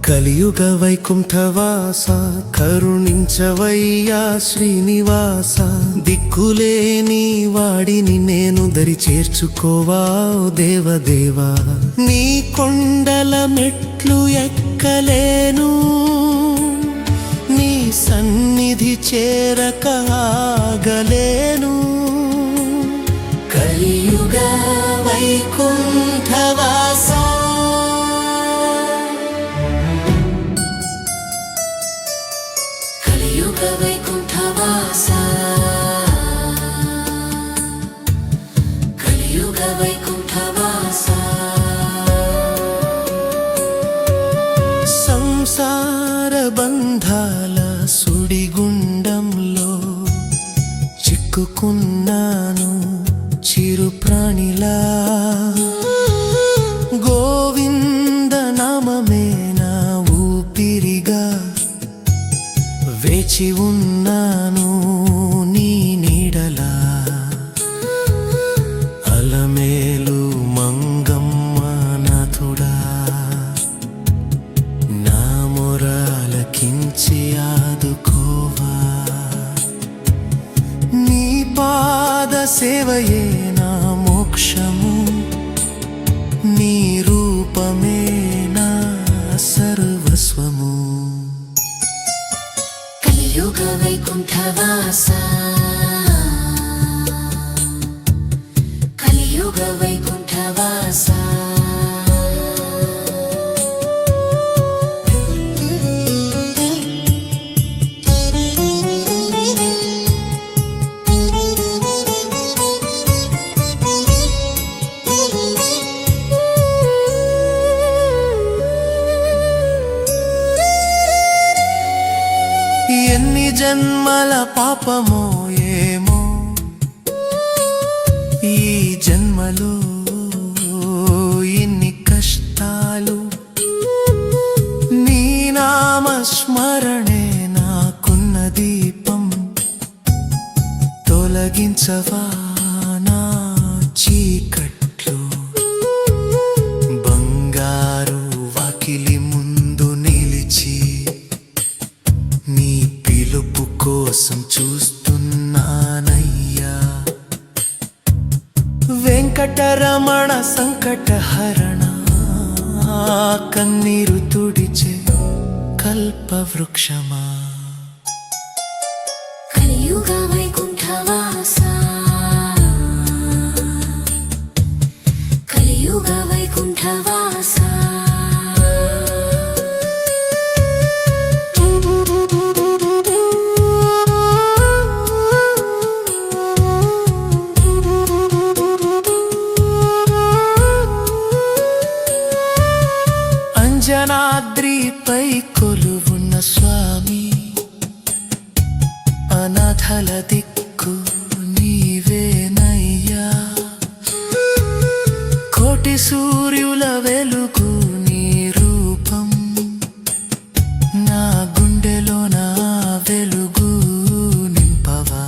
కలియుగ వైకుంఠవాస కరుణించవయ్యా శ్రీనివాస దిక్కులేని వాడిని నేను దరి చేర్చుకోవా దేవదేవా నీ కొండల మెట్లు ఎక్కలేను నీ సన్నిధి చేరక ఆగలేను కలియుగ వైకుంఠవాస కలియుగ వైకుంఠవాస కలియుగ వైకుంఠవాస సంసార బంధాల సుడిగుండంలో చిక్కుకున్నాను చిరు ప్రాణిలా గోవింద నామమే నా ఊపిరిగా వేచి ఉన్నాను నీ నీడలా అలమేలు మంగమ్మ నాథుడా నా మొరాలకించి ఆదుకోవా నీ పాద సేవయే నా మోక్షము నీ రూపమే నా సర్వస్వము కలియుగ వైకుంఠవాస కలియుగ వైకుంఠవాస ఎన్ని జన్మల పాపమో ఏమో ఈ జన్మలో ఎన్ని కష్టాలు నీ నామస్మరణే నాకున్న దీపం తొలగించవా నా చీకట్లు బంగారు వాకిలి ముందు నిలిచి నీ పిలుపు కోసం చూస్తున్నానయ్యా వెంకటరమణ సంకటహరణ కన్నీరు తుడిచే కల్పవృక్షమా కలియుగ వైకుంఠవాస కలియుగ వైకుంఠవాస అంజనాద్రిపై కొలువున్న స్వామి అనాథల దిక్కు నీవేనయ్యా కోటి సూర్యుల వెలుగు నీ రూపం నా గుండెలో నా వెలుగు నింపవా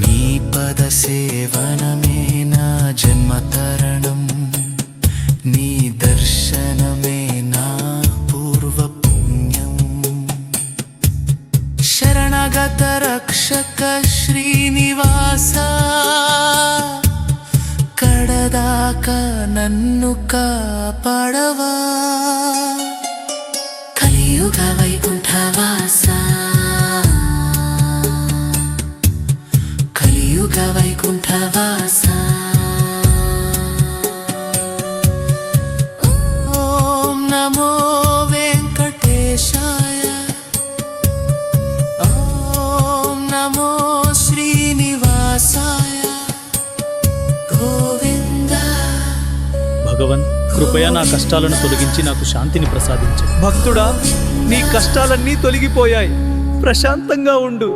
నీ పద సేవనమే నా జన్మతరణం నీ దర్శనమే నా పూర్వ పుణ్యం శరణగత రక్షక శ్రీనివాస కడదాకా నన్ను కాపాడవా కలియుగ వైకుంఠవాస కలియుగ వైకుంఠవాస నమో వెంకటేశాయ ఓం నమో శ్రీనివాసాయ గోవింద భగవన్ కృపయా నా కష్టాలను తొలగించి నాకు శాంతిని ప్రసాదించు. భక్తుడా, నీ కష్టాలన్నీ తొలగిపోయాయి, ప్రశాంతంగా ఉండు.